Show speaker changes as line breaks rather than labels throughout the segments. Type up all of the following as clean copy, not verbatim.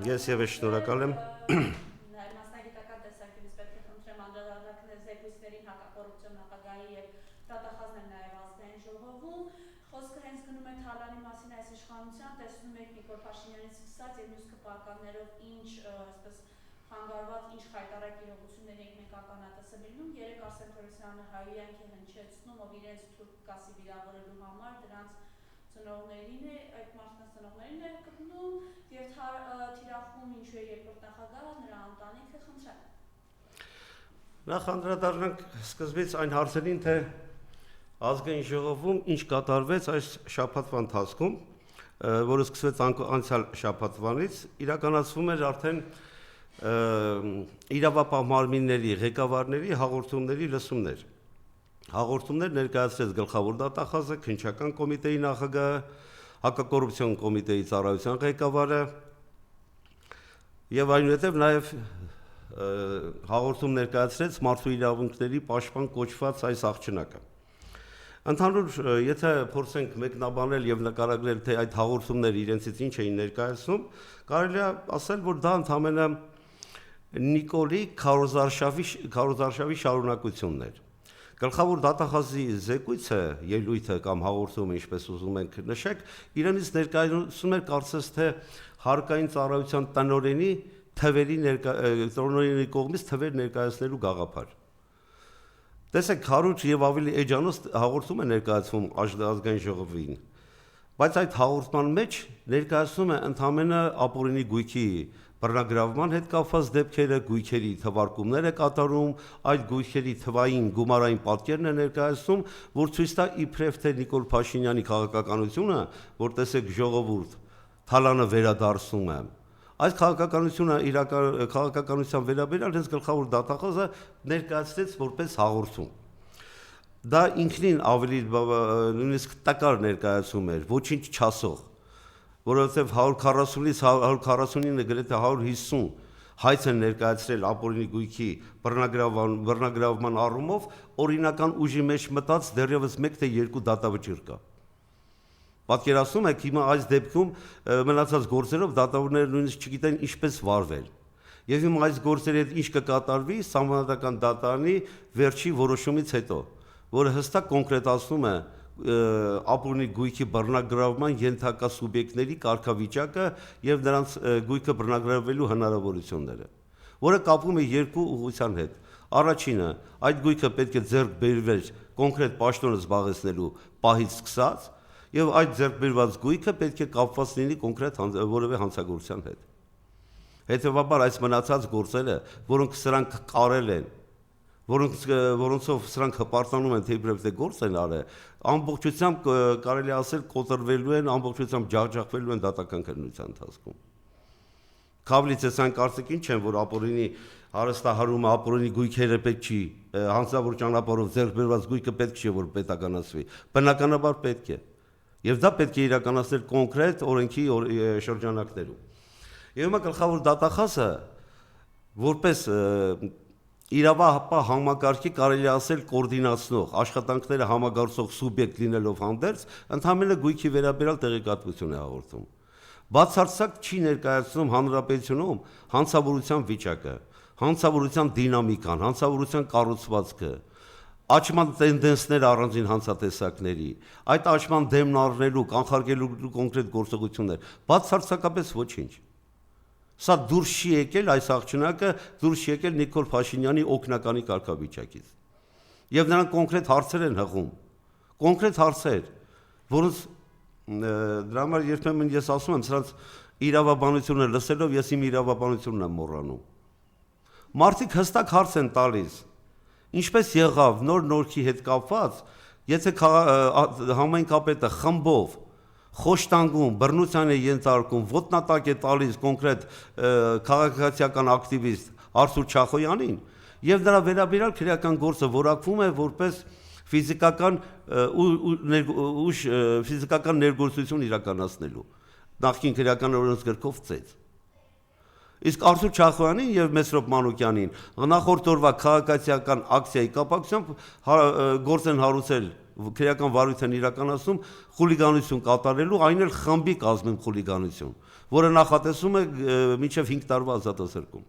Ես եւս շնորհակալ եմ։
Մասնագիտական տեսանկյունից պետք է խնդրեմ անդրադառնալ զեկույցներին հակակոռուպցիոն նախագահի եւ դատախազն են նաեւ ազգային ժողովում։ Խոսքը հենց գնում է Թալանի մասին այս իշխանության, տեսնում եք Նիկոլ Փաշինյանից սկսած եւ մյուս քպականներով ինչ այսպես խանգարված ինչ խայտարակ իրողություններ ենք մենք ականատեսը լինում։ Երեք Արսեն Թորոսյանը հայյանք է հնչեցնում, ով իրենց թուրք կասի վիրավորելու համար դրանց ծնողներին է, այդ մարդկանց ծնողներին է գտնում եւ թիրախում ինչու է երկրորդ նախագահը, նրա ընտանիքը, խնդրեմ։
Նախ անդրադառնանք սկզբից այն հարցերին, թե ազգային ժողովում ինչ կատարվեց այս շաբաթվա ընթացքում, որը սկսվեց անցյալ շաբաթվանից, իրականացվում էր արդեն իրավապահ մարմինների ղեկավարների հաղորդումների լսումներ։ Հաղորդումներ ներկայացրեց գլխավոր դատախազը, քննչական կոմիտեի նախագահը, հակակոռուպցիոն կոմիտեի ծառայության ղեկավարը եւ այնուհետեւ նաեւ հաղորդում ներկայացրեց մարդու իրավունքների պաշտպան կոչված այս աղջնակը։ Ընդհանուր, եթե փորձենք մեկնաբանել եւ նկարագրել, թե այդ հաղորդումները իրենցից ինչ էին ներկայացնում, կարելի է ասել, որ դա ընդհանրապես Նիկոլի քարոզարշավի շարունակությունն էր։ Գլխավոր դատախազի զեկույցը, ելույթը կամ հաղորդումը, ինչպես ուզում ենք նշեք, իրենից ներկայացնում էր կարծես թե հարկային ծառայության տնօրենի կողմից թվեր ներկայացնելու գաղափար։ Տեսեք, 100 եւ ավելի էջանոց հաղորդում է ներկայացվում ազգային ժողովին, բայց այդ հաղորդման մեջ ներկայացնում է ընդհանրապես ապօրինի գույքի բռնագրավման հետ կապված դեպքերը, գույքերի թվարկումներ է կատարում, այդ գույքերի թվային գումարային պատկերն է ներկայացնում, որ ցույց տա իբրև թե Նիկոլ Փաշինյանի քաղաքականությունը, որ տեսեք ժողովուրդ, Թալանը վերադարձում է։ Այս քաղաքականության վերաբերյալ հենց գլխավոր դատախազը ներկայացրեց որպես հաղորդում։ Դա ինքնին ավելի նույնիսկ տկար ներկայացում էր, ոչինչ չասող, որովհետև 140-ից 149 գրեթե 150 հայց են ներկայացրել ապօրինի գույքի բռնագրավման առումով, օրինական ուժի մեջ մտած դեռևս 1 թե 2 դատավճիռ կա։ Պատկերացնում եք, հիմա այս դեպքում մնացած գործերով դատավորները նույնիսկ չգիտեն ինչպես վարվել։ Եվ հիմա այս գործերի հետ ինչ կկատարվի Սահմանադրական դատարանի վերջի որոշումից հետո, որը հստակ կոնկրետացնում է ապօրինի գույքի բռնագրավման ենթակա սուբյեկտների կարգավիճակը եւ նրանց գույքը բռնագրավելու հնարավորությունները, որը կապվում է երկու ուղղության հետ։ Առաջինը, այդ գույքը պետք է ձեռք բերվեր կոնկրետ պաշտոնը զբաղեցնելու պահից սկսած, եւ այդ ձեռքբերված գույքը պետք է կապված լինի կոնկրետ որևէ հանցագործության հետ։ Հետևաբար այս մնացած գործերը, որոնք սրանք կարել են, որոնցով սրանք հպարտանում են, թե իբրև թե գործ են արել, ամբողջությամբ կարելի ասել կոտրվելու են, ամբողջությամբ ջախջախվելու են դատական քննության ընթացքում։ Քավլիցեսյան կարծիքին չեմ, որ ապօրինի հարստահարումը, ապօրինի գույքերը պետք չի, հանցավոր ճանապարհով ձեռք բերված գույքը պետք չի, որ պետականացվի, բնականաբար պետք է։ Եվ դա պետք է իրականացնել կոնկրետ օրենքի շրջանակներում։ Եվ հիմա գլխավոր դատախազը որպես իրավապահ համակարգի կարելի ասել կոորդինացնող, աշխատանքները համագործող սուբյեկտ լինելով հանդերձ, ընդհանրապես գույքի վերաբերյալ տեղեկատվություն է հաղորդում։ Բացարձակ չի ներկայացնում հանրապետությունում հանցավորության վիճակը, հանցավորության դինամիկան, հանցավորության կառուցվածքը, աճման տենդենսներ առանձին հանցատեսակների, այդ աճման դեմն առնելու, կանխարգելելու կոնկրետ գործողություններ, բացարձակապես ոչինչ։ Սա դուրս չի եկել այս աղջնակը, դուրս չի եկել Նիկոլ Փաշինյանի օգնականի կարգավիճակից։ Եվ նրանք կոնկրետ հարցեր են հղում, կոնկրետ հարցեր, որոնց դրա համար երբեմն ես ասում եմ, սրանց իրավաբանությունը լսելով ես իմ իրավաբանությունն եմ մոռանում։ Մարդիկ հստակ հարց են տալիս, ինչպես եղավ նոր նորքի հետ կապված, եթե համայնքապետը խմբով խոշտանգում, բռնության է ենթարկում, ոտնատակ է տալիս կոնկրետ քաղաքացիական ակտիվիստ Արթուր Չախոյանին, եւ նրա վերաբերյալ քրեական գործը որակվում է որպես ֆիզիկական ներգործություն իրականացնելու նախկին քրեական օրենսգրքով ծեծ։ Իսկ Արթուր Չախոյանին եւ Մեսրոպ Մանուկյանին նախորդ օրվա քաղաքացիական ակցիայի կապակցությամբ գործ են հարուցել քրեական վարույթ են իրականացնում խուլիգանություն կատարելու, այն էլ խմբի կազմում խուլիգանություն, որը նախատեսում է մինչև 5 տարվա ազատազրկում։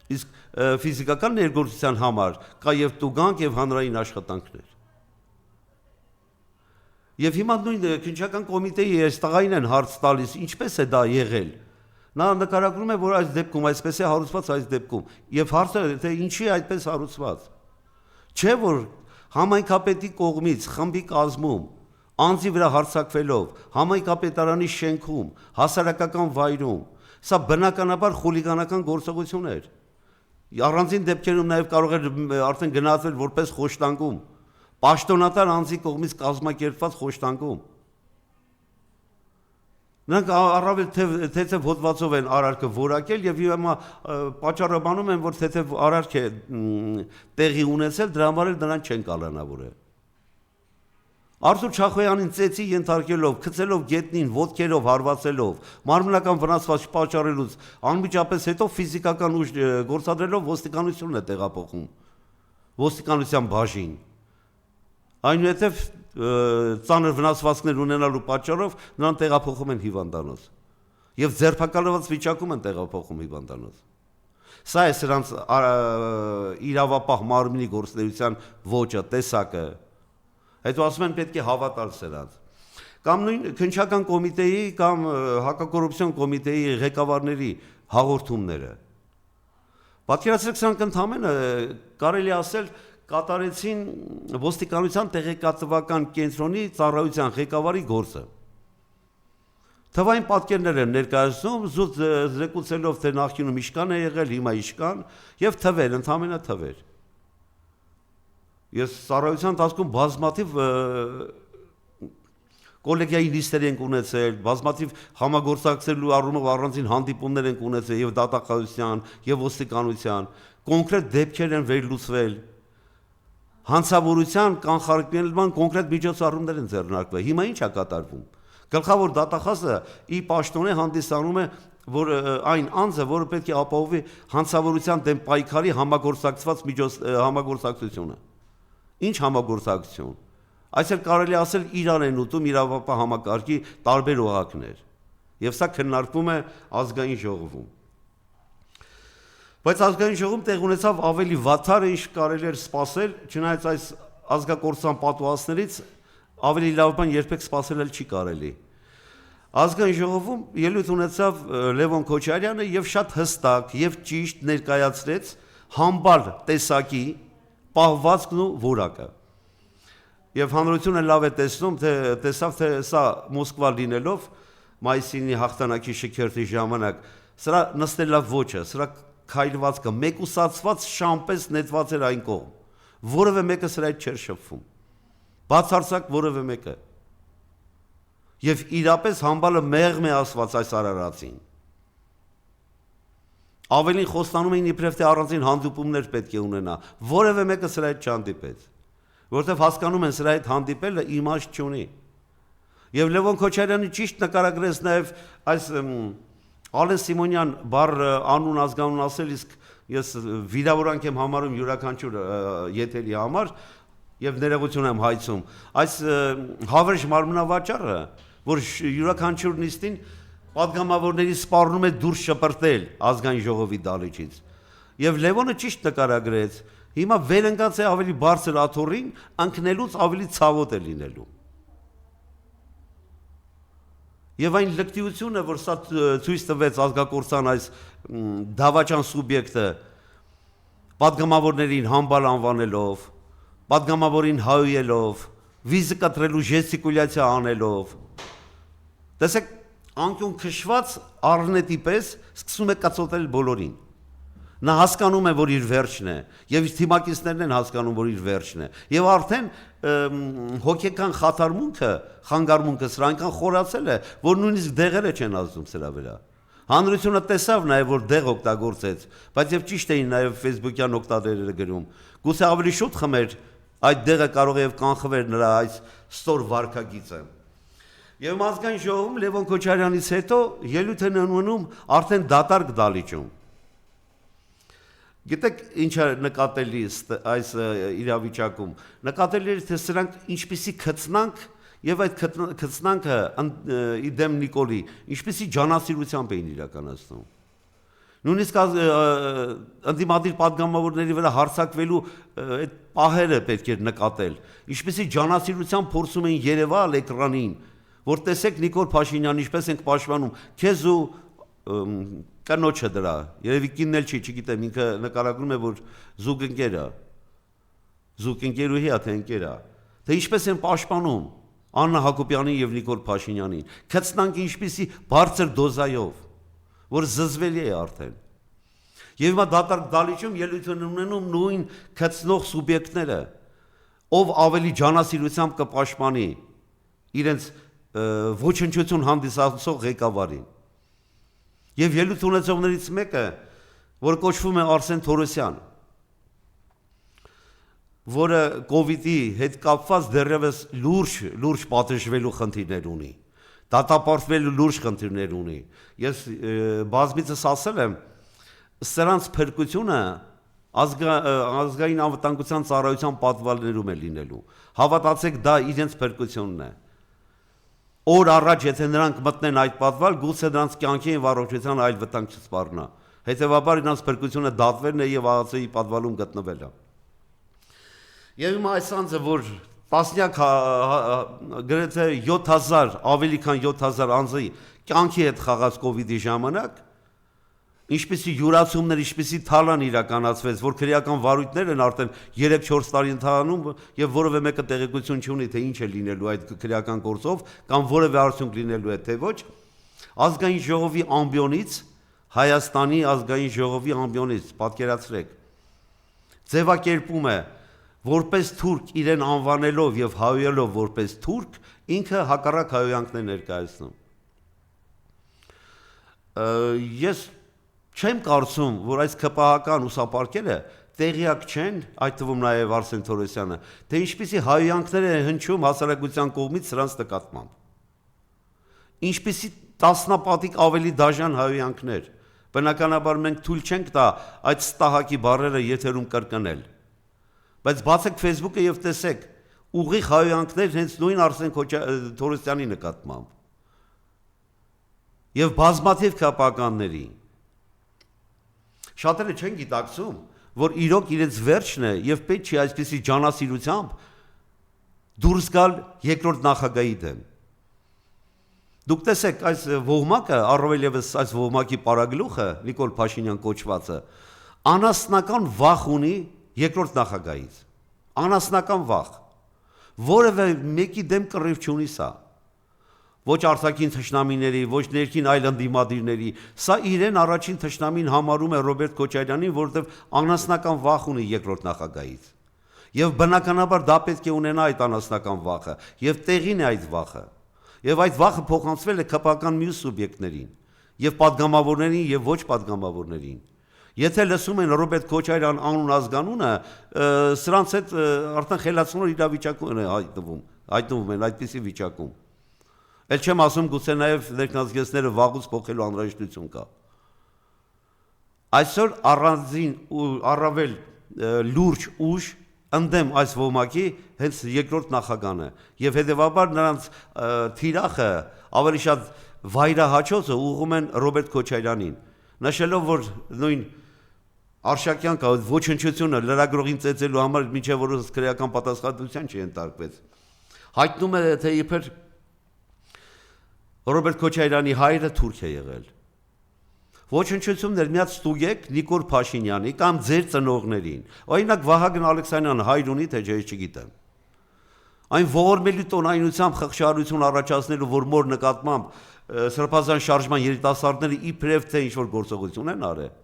Իսկ ֆիզիկական ներգործության համար կա եւ տուգանք եւ հանրային աշխատանքներ։ Եվ հիմա նույն քննչական կոմիտեի այս տղային են հարց տալիս, ինչպես է դա եղել։ Նա նկարագրում է, որ այս դեպքում այսպես է հարուցված այս դեպքում, եւ հարցը թե ինչի է այդպես հարուցված։ Չէ որ համայնքապետի կողմից խմբի կազմում անձի վրա հարձակվելով համայնքապետարանի շենքում, հասարակական վայրում, սա բնականաբար խուլիգանական գործողություն էր։ Առանձին դեպքերում նաև կարող էր արդեն գնահատվել որպես խոշտանգում, պաշտոնատար անձի կողմից կազմակերպված խոշտանգում։ Նրանք առավել թեթև հոդվածով են արարքը որակել եւ հիմա պատճառաբանում են, որ թեթև արարք է տեղի ունեցել, դրա համար էլ նրան չեն կալանավորել։ Արթուր Չախոյանին ծեծի ենթարկելով, գցելով գետնին, ոտքերով հարվածելով, մարմնական վնասված պատճառելուց, անմիջապես հետո ֆիզիկական ուժ գործադրելով ոստիկանությունն է տեղափոխում։ Ոստիկանության բաժին։ Այնուհետև ծանր վնասվածքներ ունենալու պատճառով նրան տեղափոխում են հիվանդանոց եւ ձերբակալված վիճակում են տեղափոխում հիվանդանոց։ Սա է սրանց իրավապահ մարմնի գործունեության ոճը, տեսակը։ Հետո ասում են պետք է հավատալ սրանց։ Կամ նույն քննչական կոմիտեի կամ հակակոռուպցիոն կոմիտեի ղեկավարների հաղորդումները։ Պատկերացրեք, սրանք ընդհանրապես կարելի ասել կատարեցին ոստիկանության տեղեկատվական կենտրոնի ծառայության ղեկավարի գործը։ Թվային պատկերներ են ներկայացնում, զուտ զեկուցելով, թե նախկինում իշկան է եղել, հիմա իշկան, եւ թվեր, ընդհանրապես թվեր։ Ես ծառայության ընթացքում բազմաթիվ կոլեգիայի նիստեր ենք ունեցել, բազմաթիվ համագործակցելու առումով առանձին հանդիպումներ ենք ունեցել եւ դատախազության, եւ ոստիկանության, կոնկրետ դեպքեր են վերլուծվել։ Հանցավորության կանխարգելման կոնկրետ միջոցառումներ են ձեռնարկվել։ Հիմա ինչ է կատարվում։ Գլխավոր դատախազը ի պաշտոնե հանդիսանում է, որ այն անձը, որը պետք է ապահովի հանցավորության դեմ պայքարի համագործակցությունը։ Ինչ համագործակցություն։ Այսօր կարելի ասել Իրան են ուտում իրավապահ համակարգի տարբեր օղակներ։ Եվ սա քննարկվում է ազգային ժողովում։ Բայց ազգային ժողովում տեղ ունեցավ ավելի վատթարը, ինչ կարելի էր սպասել, չնայած այս ազգակործության պատուհասներից ավելի լավ բան երբեք սպասել էլ չի կարելի։ Ազգային ժողովում ելույթ ունեցավ Լևոն Քոչարյանը եւ շատ հստակ եւ ճիշտ ներկայացրեց համբար տեսակի պահվածքն ու որակը։ Եվ հանրությունը լավ է տեսնում, տեսավ, թե սա Մոսկվա լինելով մայիսինի հաղթանակի շքերթի ժամանակ, սրա նստելավ ոճը, սրա քայլվածքը մեկուսացված շամպես նետված էր այն կողմ, որևէ մեկը սրա հետ չէր շփվում, բացարձակ որևէ մեկը։ Եվ իրապես համբալը մեղմ է ասված այս արարածին։ Ավելին խոստանում էին իբրև թե առանձին հանդիպումներ պետք է ունենա, որևէ մեկը սրա հետ չհանդիպեց, որովհետև հասկանում են սրա հետ հանդիպելը իմաստ չունի։ Եվ Լևոն Քոչարյանի ճիշտ նկարագրեց նաև այս Ալեն Սիմոնյան բառ անուն ազգանուն ասել, իսկ ես վիրավորանք եմ համարում յուրաքանչյուր եթերի համար եւ ներողություն եմ հայցում։ Այս հավերժ մարմնավաճառը, որ յուրաքանչյուր նիստին պատգամավորների սպառնում է դուրս շպրտել ազգային ժողովի դալիճից։ Եվ Լևոնը ճիշտ նկարագրեց, հիմա վերընկած է ավելի բարձր աթոռին, ընկնելուց ավելի ցավոտ է լինելու։ Եվ այն լկտիությունը, որ սա ցույց տվեց ազգակործան այս դավաճան սուբյեկտը, պատգամավորներին համբալ անվանելով, պատգամավորին հայելով, վիզը կտրելու ժեստիկուլյացիա անելով, տեսեք, անկյուն քշված առնետի պես սկսում է կծոտել բոլորին։ Նա հասկանում է, որ իր վերջն է, եւ իր թիմակիցներն են հասկանում, որ իր վերջն է։ Եվ արդեն հոգեկան խաթարմունքը, խանգարմունքը սրա այնքան խորացել է, որ նույնիսկ դեղերը չեն ազդում սրա վրա։ Հանրությունը տեսավ նաեւ, որ դեղ օգտագործեց, բայց եւ ճիշտ էին նաեւ Facebook-յան օգտատերերը գրում։ Գուցե ավելի շուտ խմեր, այդ դեղը կարող է եւ կանխվեր նրա այս ստոր վարքագիծը։ Եվ ազգային ժողովում Լևոն Քոչարյանից հետո ելույթ են ունենում արդեն դատարկ դալիճում։ Գիտեք ինչ է նկատելի այս իրավիճակում։ Նկատելի է թե սրանք ինչպիսի քծնանք եւ այդ քծնանքը իդեմ Նիկոլի ինչպիսի ջանասիրությամբ էին իրականացնում։ Նույնիսկ ընդդիմադիր падգամավորների վրա հարձակվելու այդ պահերը պետք էր նկատել։ Ինչպիսի ջանասիրությամբ փորձում էին երևալ էկրանին, որ տեսեք Նիկոլ Փաշինյան ինչպես ենք պաշտպանում, քեզ ու կնոջը դրա, երևի կինն էլ չի, չգիտեմ, ինքը նկարագրում է, որ զուգընկեր է, զուգընկերուհի է, թե ընկեր է, թե ինչպես են պաշտպանում Աննա Հակոբյանին եւ Նիկոլ Փաշինյանին, քծնանք ինչպիսի բարձր դոզայով, որ զզվելի է արդեն։ Եվ հիմա դատարկ դալիճում ելույթ են ունենում նույն քծնող սուբյեկտները, ով ավելի ջանասիրությամբ կպաշտպանի իրենց ոչնչություն հանդիսացող ղեկավարին։ Եվ ելույթ ունեցողներից մեկը, որ կոչվում է Արսեն Թորոսյան, որը կովիդի հետ կապված դեռևս լուրջ պատժվելու խնդիրներ ունի, դատապարտվելու լուրջ խնդիրներ ունի։ Ես բազմիցս ասել եմ, սրանց փրկությունը ազգային անվտանգության ծառայության պատվալներում է լինելու։ Հավատացեք, դա իրենց փրկությունն է։ Օր առաջ եթե նրանք մտնեն այդ պատվալ, գուցե նրանց կյանքի եւ առողջության այլ վտանգ չսպառնա։ Հետևաբար նրանց փրկությունը դատվելն է եւ ԱԱՑ-ի պատվալում գտնվելը։ Եվ հիմա այս անձը, որ տասնյակ գրեթե 7000, ավելի քան 7000 անձի կյանքի հետ խաղաց կովիդի ժամանակ, ինչպիսի յուրացումներ, ինչպիսի թալան իրականացվեց, որ քրեական վարույթներ են արդեն 3-4 տարի ընթանում եւ որևէ մեկը տեղեկություն չունի, թե ինչ է լինելու այդ քրեական գործով կամ որևէ արդյունք լինելու է, թե ոչ, ազգային ժողովի ամբիոնից, Հայաստանի ազգային ժողովի ամբիոնից, պատկերացրեք, ձևակերպում է, որպես թուրք իրեն անվանելով եւ հայոյելով որպես թուրք, ինքը հակառակ հայոյանքներ ներկայացնում։ Ես չեմ կարծում, որ այս ԿՊՀ-ական ուսապարկերը տեղյակ չեն, այդ թվում նաև Արսեն Թորոսյանը, թե ինչպիսի հայոյանքներ են հնչում հասարակության կողմից սրանց նկատմամբ։ Ինչպիսի տասնապատիկ ավելի դաժան հայոյանքներ։ Բնականաբար մենք թույլ չենք տա այդ ստահակի բառերը եթերում կրկնել։ Բայց բացեք Facebook-ը եւ տեսեք ուղիղ հայոյանքներ հենց նույն Արսեն Թորոսյանի նկատմամբ։ Եվ բազմաթիվ ԿՊՀ-ականների։ Շատերը չեն գիտակցում, որ իրոք իրենց վերջն է եւ պետք չի այսպիսի ջանասիրությամբ դուրս գալ երկրորդ նախագահի դեմ։ Դուք տեսեք այս ոհմակը, առավել եւս այս ոհմակի պարագլուխը Նիկոլ Փաշինյան կոչվածը, անասնական վախ ունի երկրորդ նախագահից։ Անասնական վախ։ Որևէ մեկի դեմ կռիվ չունի սա։ Ոչ արտաքին թշնամիների, ոչ ներքին այլ ընդդիմադիրների, սա իրեն առաջին թշնամին համարում է Ռոբերտ Քոչարյանին, որովհետև անասնական վախ ունի երկրորդ նախագահից։ Եվ բնականաբար դա պետք է ունենա այդ անասնական վախը, եւ տեղին է այդ վախը։ Եվ այդ վախը փոխանցվել է ԿՊՀ-ական մյուս սուբյեկտներին, եւ падգամավորներին եւ ոչ падգամավորներին։ Եթե լսում են Ռոբերտ Քոչարյան անուն ազգանունը, սրանց հետ արդեն խելացնոր իրավիճակում են հայտնվում են այդպիսի վիճակում։ Էլ չեմ ասում գուցե նաև ներքնազգեստները վաղուց փոխելու անհրաժեշտություն կա։ Այսօր առանձին ու առավել լուրջ ուժ ընդդեմ այս ոհմակի հենց երկրորդ նախագահն է եւ հետեւաբար նրանց թիրախը ավելի շատ վայրահաչոցը ուղղում են Ռոբերտ Քոչարյանին, նշելով որ նույն Արշակյան կա ոչնչությունը լրագրողին ծեծելու համար մինչև որս քրեական պատասխանատվության չենթարկվեց։ Հայտնում է թե իբր Ռոբերտ Քոչարյանի հայրը թուրք է եղել։ Ոչնչություններ միած ստուգեք Նիկոլ Փաշինյանի կամ ձեր ծնողներին։ Օրինակ Վահագն Ալեքսանյան հայր ունի թե չէ չգիտեմ։ Այն ողորմելի տոնայնությամբ խղճահարություն առաջացնելու, որ մոր նկատմամբ սրբազան շարժման երիտասարդները իբրև թե ինչ որ գործողություն են արել։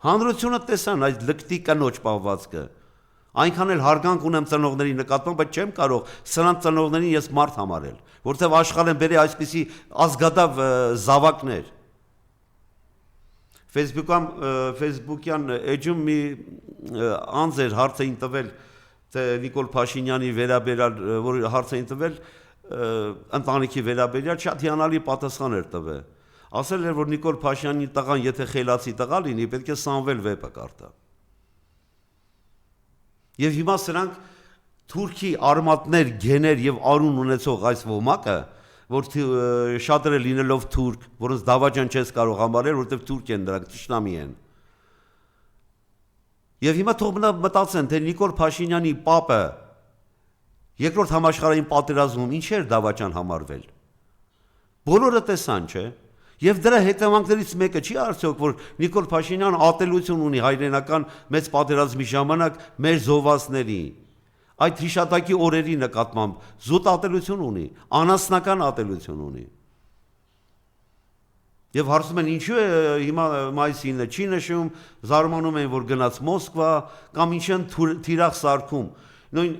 Հանրությունը տեսան այդ լկտի կնոջ պահվածքը։ Այնքան էլ հարգանք ունեմ ծնողների նկատմամբ, բայց չեմ կարող սրանց ծնողներին ես մարդ համարել, որտեղ աշխարհն բերի այսպիսի ազգադավ զավակներ։ Facebook-յան էջում մի անձ էր հարց էին տվել թե Նիկոլ Փաշինյանի վերաբերյալ, որ հարց էին տվել ընտանիքի վերաբերյալ, շատ հիանալի պատասխան էր տվել։ Ասել էր, որ Նիկոլ Փաշինյանի տղան եթե խելացի տղա լինի, պետք է Սամվել վեպը կարդա։ Եվ հիմա սրանք թուրքի արմատներ, գեներ եւ արուն ունեցող այս ոմակը, որ շատերը լինելով թուրք, որոնց դավաճան չես կարող համարել, որովհետեւ թուրք են դրանք, ճշտամի են։ Եվ հիմա թող մտածեն, թե Նիկոլ Փաշինյանի պապը երկրորդ համաշխարհային պատերազմում ինչ էր դավաճան համարվել։ Բոլորը տեսան, չէ՞։ Եվ դրա հետևանքներից մեկը չի արդյոք, որ Նիկոլ Փաշինյանը ատելություն ունի հայրենական մեծ պատերազմի ժամանակ մեր զոհվածների, այդ հիշատակի օրերի նկատմամբ զուտ ատելություն ունի, անասնական ատելություն ունի։ Եվ հարցում են ինչու է հիմա մայիսի 9-ը չի նշում, զարմանում են, որ գնաց Մոսկվա կամ ինչ են թիրախ սարքում։ Նույն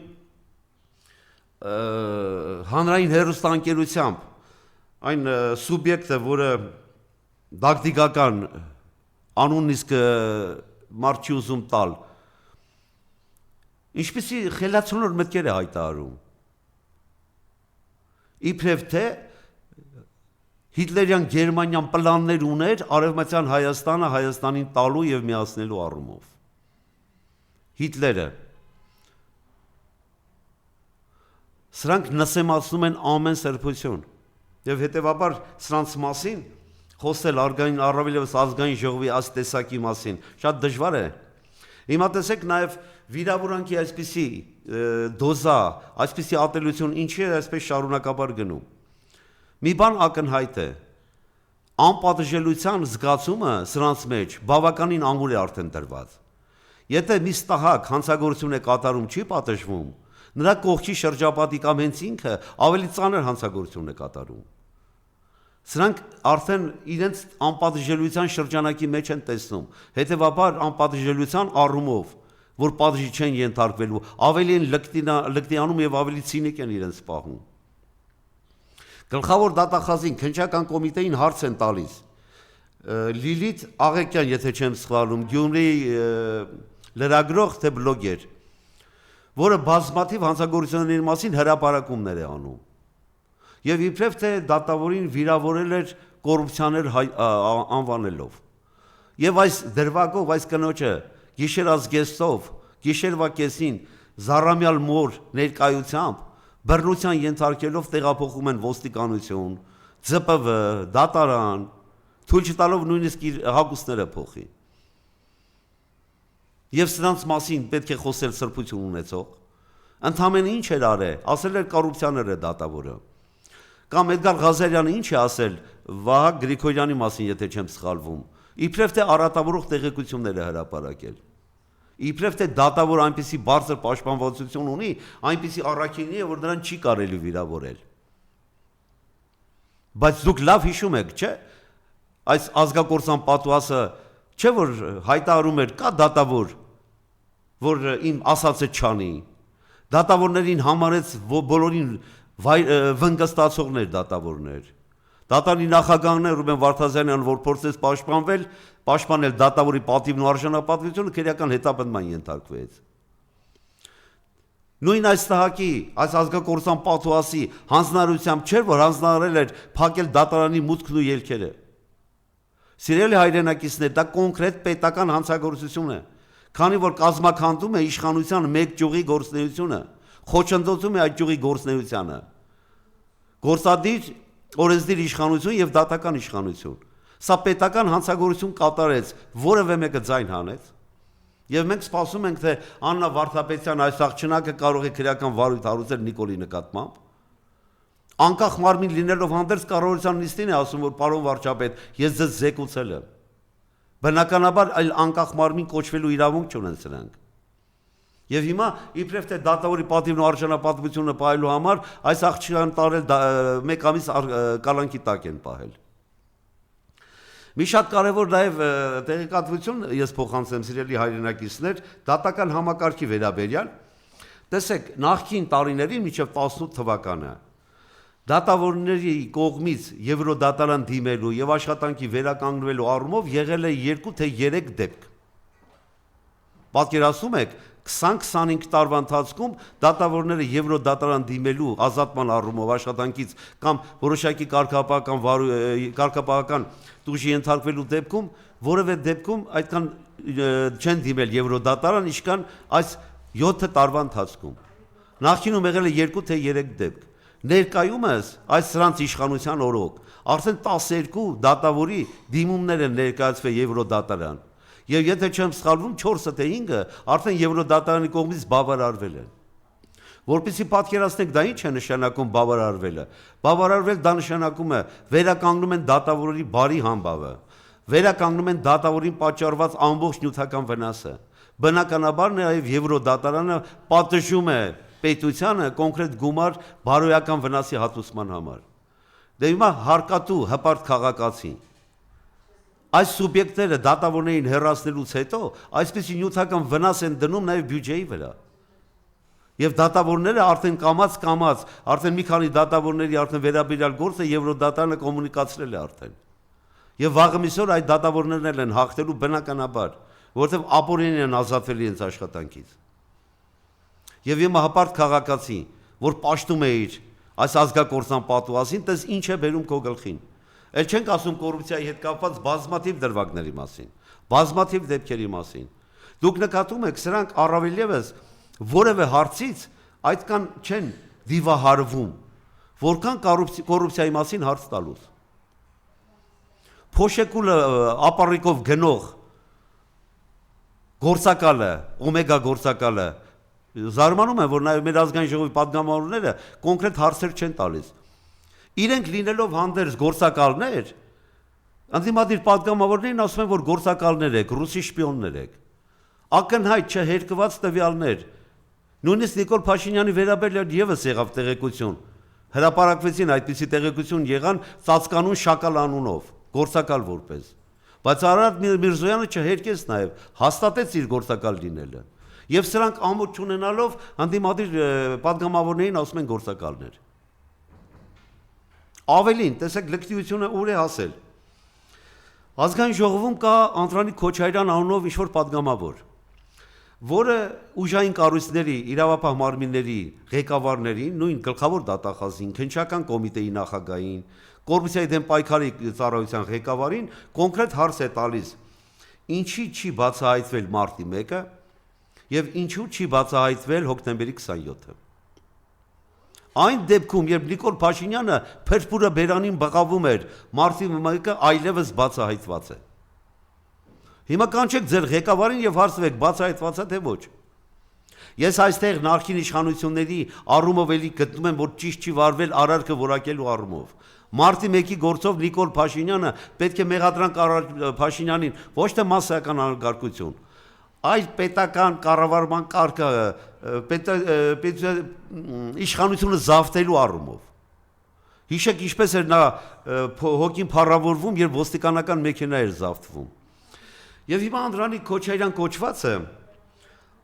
հանրային հեռուստաընկերությամբ այն սուբյեկտը, որը դակտիկական անունն իսկ մարդ չի ուզում տալ, ինչպիսի խելացնոր մտքեր է հայտարարում։ Իբրև թե Հիտլերյան Գերմանիան պլաններ ուներ արևմտյան Հայաստանը Հայաստանին տալու եւ միացնելու առումով։ Հիտլերը սրանք նսեմացնում են ամեն սրբություն եւ հետեւաբար սրանց մասին խոսել առավելևս ազգային ժողովի այս տեսակի մասին շատ դժվար է։ Հիմա տեսեք նաեւ վիրավորանքի այսպիսի դոզա, այսպիսի ատելություն ինչի է այսպես շարունակաբար գնում։ Մի բան ակնհայտ է, անպատժելիության զգացումը սրանց մեջ բավականին անգուր է արդեն տրված։ Եթե մի ստահակ հանցագործություն է կատարում չի պատժվում, նրա կողքի շրջապատի կամ հենց ինքը ավելի ծանր հանցագործություն է կատարում։ Սրանք արդեն իրենց անպատժելիության շրջանակի մեջ են տեսնում, հետևաբար անպատժելիության առումով, որ պատժի չեն ենթարկվելու, ավելի են լկտիանում եւ ավելի ցինիկ են իրենց պահում։ Գլխավոր դատախազին քննչական կոմիտեին հարց են տալիս Լիլիթ Աղեկյան, եթե չեմ սխալվում, Գյումրիի լրագրող թե բլոգեր, որը բազմաթիվ հանցագործությունների մասին հրապարակումներ է անում։ Եվ իբրև թե դատավորին վիրավորել էր կոռուպցիաներ անվանելով։ Եվ այս դրվագով այս կնոջը գիշերազգեստով, գիշերվա կեսին զառամյալ մոր ներկայությամբ բռնության ենթարկելով տեղափոխում են ոստիկանություն, ԶՊՎ, դատարան, թույլ չտալով նույնիսկ իր հագուստները փոխի։ Եվ սրանց մասին պետք է խոսել սրբություն ունեցող։ Ընդամենը ինչ էր արել, ասել էր կոռուպցիաներ է դատավորը։ Կամ Էդգար Ղազարյանը ինչ է ասել Վահագ Գրիգորյանի մասին, եթե չեմ սխալվում, իբրև թե առատավորող տեղեկություններ է հրապարակել։ Իբրև թե դատավոր այնպիսի բարձր պաշտպանվածություն ունի, այնպիսի առաքինի է, որ նրան չի կարելի վիրավորել։ Բայց դուք լավ հիշում եք, չէ՞, այս ազգակործան պատուհասը չէ որ հայտարարում էր կա դատավոր, որ իմ ասածը չանի։ Դատավորներին համարեց բոլորին վնգստացողներ դատավորներ։ Դատարանի նախագահն է Ռուբեն Վարդազյանն, որ փորձեց պաշտպանել դատավորի պատիվն ու արժանապատվությունը, քրեական հետապնդման ենթարկվեց։ Նույն այս տահակի, այս ազգակործան պատուհասի հանձնարարությամբ չէր, որ հանձնարարել էր փակել դատարանի մուտքն ու ելքերը։ Սիրելի հայրենակիցներ, դա կոնկրետ պետական հանցագործություն է, քանի որ կազմաքանդում է իշխանության մեկ ճյուղի գործունեությունը, խոչընդոտում է այդ ճյուղի գործունեությանը։ Գործադիր օրենսդիր իշխանություն եւ դատական իշխանություն։ Սա պետական հանցագործություն կատարեց, որևէ մեկը ձայն հանեց։ Եվ մենք սպասում ենք, թե Աննա Վարդապետյան այս աղջնակը կարող է քրեական վարույթ հարուցել Նիկոլի նկատմամբ։ Անկախ մարմին լինելով հանդերձ կառավարության նիստին է ասում, որ պարոն վարչապետ, ես ձեզ զեկուցել եմ։ Բնականաբար այլ անկախ մարմին կոչվելու իրավունք չունեն սրանք։ Եվ հիմա իբրև թե դատավորի պատիվն ու արժանապատվությունը պահելու համար այս աղջկան տարել մեկ ամիս կալանքի տակ են պահել։ Մի շատ կարևոր նաև տեղեկատվություն ես փոխանցեմ սիրելի հայրենակիցներ, դատական համակարգի վերաբերյալ։ Տեսեք, նախկին տարիներին մինչև 18 թվականը դատավորների կողմից Եվրոդատարան դիմելու եւ աշխատանքի վերականգնվելու առումով եղել է 2 թե 3 դեպք։ Պատկերացնում եք 20-25 տարվա ընթացքում դատավորները Եվրոդատարան դիմելու ազատման առումով աշխատանքից կամ որոշակի կարգապահական տուժի ենթարկվելու դեպքում որևէ դեպքում այդքան չեն դիմել Եվրոդատարան, ինչքան այս 7 տարվա ընթացքում։ Նախկինում եղել է 2 թե 3 դեպք։ Ներկայումս այս սրանց իշխանության օրոք արդեն 12 դատավորի դիմումներ են ներկայացվել Եվրոդատարան։ Եվ եթե չեմ սխալվում 4 թե 5-ը արդեն Եվրոդատարանի կողմից բավարարվել են։ Որպեսզի պատկերացնենք դա ինչ է նշանակում բավարարվելը։ Բավարարվել դա նշանակում է վերականգնում են դատավորի բարի համբավը, վերականգնում են դատավորին պատճառված ամբողջ նյութական վնասը։ Բնականաբար նաև Եվրոդատարանը պատժում է պետությանը կոնկրետ գումար բարոյական վնասի հատուցման համար։ Դե հիմա հարկատու հպարտ քաղաքացին այս սուբյեկտները դատավորներին հեռացնելուց հետո այսպիսի նյութական վնաս են դնում նաև բյուջեի վրա։ Եվ դատավորները արդեն կամաց, արդեն մի քանի դատավորների արդեն վերաբերյալ գործը Եվրոդատարանը կոմունիկացրել է արդեն։ Եվ վաղը միսօր այդ դատավորներն են հաղթելու բնականաբար, որովհետև ապօրինի են ազատվել իրենց աշխատանքից։ Եվ հիմա հպարտ քաղաքացի, որ պաշտում է իր այս ազգակործան պատուհասին, տես ինչ է բերում քո գլխին։ Էլ չենք ասում կոռուպցիայի հետ կապված բազմաթիվ դրվագների մասին, բազմաթիվ դեպքերի մասին։ Դուք նկատում եք, սրանք առավել ևս որևէ հարցից այդքան չեն դիվահարվում, որքան կոռուպցիայի մասին հարց տալուց։ Փոշեկուլը ապառիկով գնող գործակալը, օմեգա գործակալը, զարմանում եմ, որ նաև մեր ազգային ժողովի պատգամավորները կոնկրետ հարցեր չեն տալիս։ Իրենք լինելով հանդերձ գործակալներ, ընդդիմադիր պատգամավորներին ասում են, որ գործակալներ եք, ռուսի շպիոններ եք։ Ակնհայտ չհերկված տվյալներ։ Նույնիսկ Նիկոլ Փաշինյանի վերաբերյալ ևս եղավ տեղեկություն։ Հրապարակվեցին այդպիսի տեղեկություն եղան ծածկանուն շակալ անունով, գործակալ որպես։ Բայց Արարատ Միրզոյանը չհերկեց նաև, հաստատեց իր գործակալ լինելը։ Եվ սրանք ամոթ չունենալով ընդդիմադիր պատգամավորներին ասում են գործակալներ։ Ավելին, տեսեք լկտիությունը ուր է հասել։ Ազգային ժողովում կա Անդրանիկ Քոչարյան անունով ինչ-որ պատգամավոր, որը ուժային կառույցների, իրավապահ մարմինների ղեկավարներին, նույն գլխավոր դատախազին, քննչական կոմիտեի նախագահին, կոռուպցիայի դեմ պայքարի ծառայության ղեկավարին կոնկրետ հարց է տալիս. ինչի չի բացահայտվել մարտի 1-ը եւ ինչու չի բացահայտվել հոկտեմբերի 27-ը։ Այն դեպքում, երբ Նիկոլ Փաշինյանը փրփուրը բերանին բղավում էր, մարտի 1-ը այլևս բացահայտված է։ Հիմա կանչեք ձեր ղեկավարին եւ հարցրեք բացահայտված է թե ոչ։ Ես այստեղ նախկին իշխանությունների առումով էլի գտնում եմ, որ ճիշտ չի վարվել արարքը որակելու առումով։ Մարտի 1-ի գործով Նիկոլ Փաշինյանը պետք է մեղադրանք առնել Փաշինյանին ոչ թե մասսայական անկարգություն, այլ պետական կառավարման կարգը իշխանությունը զավթելու առումով։ Հիշեք ինչպես էր նա հոգին փառավորվում, երբ ոստիկանական մեքենա էր զավթվում։ Եվ հիմա Անդրանիկ Քոչարյան կոչվածը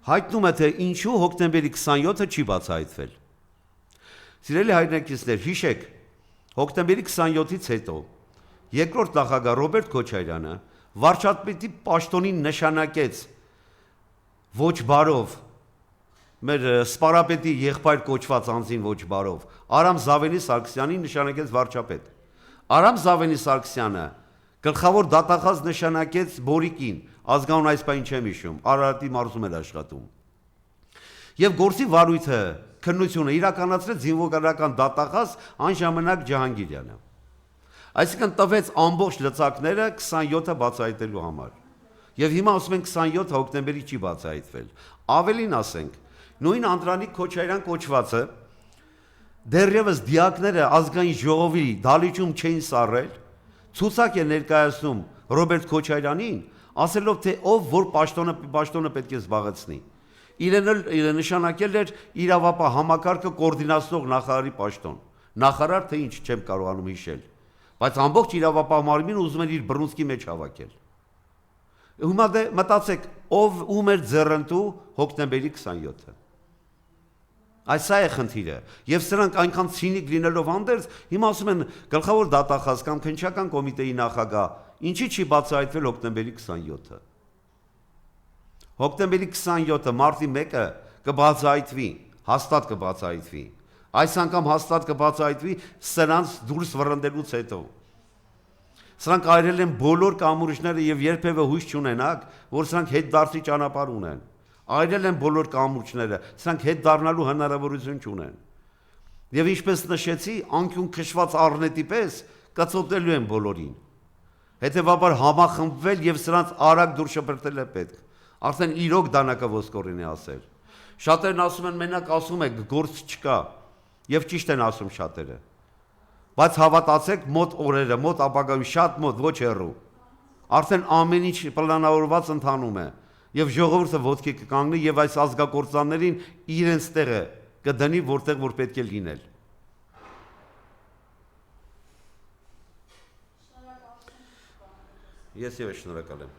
հայտնում է, թե ինչու հոկտեմբերի 27-ը չի բացահայտվել։ Սիրելի հայրենակիցներ, հիշեք, հոկտեմբերի 27-ից հետո երկրորդ նախագահ Ռոբերտ Քոչարյանը վարչապետի պաշտոնին նշանակեց ոչ բարով, մեր սպարապետի եղբայր կոչված անձին ոչ բարով, Արամ Զավենի Սարգսյանին նշանակեց վարչապետ։ Արամ Զավենի Սարգսյանը գլխավոր դատախազ նշանակեց Բորիկին, ազգանուն այս բան չեմ հիշում, Արարատի մարզում էր աշխատում։ Եվ գործի վարույթը, քննությունը իրականացրեց զինվորական դատախազ անժամանակ Ջահանգիրյանը։ Այսինքն տվեց ամբողջ լծակները 27-ը բացահայտելու համար։ Եվ հիմա ասում են 27 հոկտեմբերի չի բացահայտվել։ Ավելին ասենք, նույն Անդրանիկ Քոչարյան կոչվածը դեռևս դիակները ազգային ժողովի դալիճում չէին սառել, ցուցակ է ներկայացնում Ռոբերտ Քոչարյանին, ասելով թե ով որ պաշտոնը պետք է զբաղեցնի։ Իրեն նշանակել էր իրավապահ համակարգը կոորդինացնող նախարարի պաշտոն։ Նախարար թե ինչ չեմ կարողանում հիշել, բայց ամբողջ իրավապահ մարմինը ուզում էր իր բռունցքի մեջ հավաքել։ Հիմա դե մտածեք, ով ում էր ձեռնտու հոկտեմբերի 27-ը։ Այս է խնդիրը, եւ սրանք այնքան ցինիկ լինելով հանդերձ, հիմա ասում են գլխավոր դատախազ կամ քննչական կոմիտեի նախագահ, ինչի չի բացահայտվել հոկտեմբերի 27-ը։ Հոկտեմբերի 27-ը մարտի 1-ը կբացահայտվի, հաստատ կբացահայտվի։ Այս անգամ հաստատ կբացահայտվի սրանց դուրս վռնդելուց հետո։ Սրանք այրել են բոլոր կամուրջները եւ երբևէ հույս չունենաք, որ սրանք հետդարձի ճանապարհ ունեն։ Այրել են բոլոր կամուրջները, սրանք հետ դառնալու հնարավորություն չունեն։ Եվ ինչպես նշեցի, անկյուն քշված առնետի պես կծոտելու են բոլորին։ Հետևաբար համախմբվել եւ սրանց արագ դուր շպրտել է պետք։ Արդեն իրոք դանակը ոսկորին է ասել։ Շատերն ասում են, մենակ ասում եք, գործ չկա, եւ ճիշտ են ասում շատերը։ Բայց հավատացեք, մոտ օրերը, մոտ ապագայում շատ մոտ, ոչ հեռու։ Արդեն ամեն ինչ պլանավորված ընթանում է, եւ ժողովուրդը ոտքի կկանգնի եւ այս ազգակործաններին իրենց տեղը կդնի, որտեղ որ պետք է լինել։ Ես եւս շնորհակալ եմ։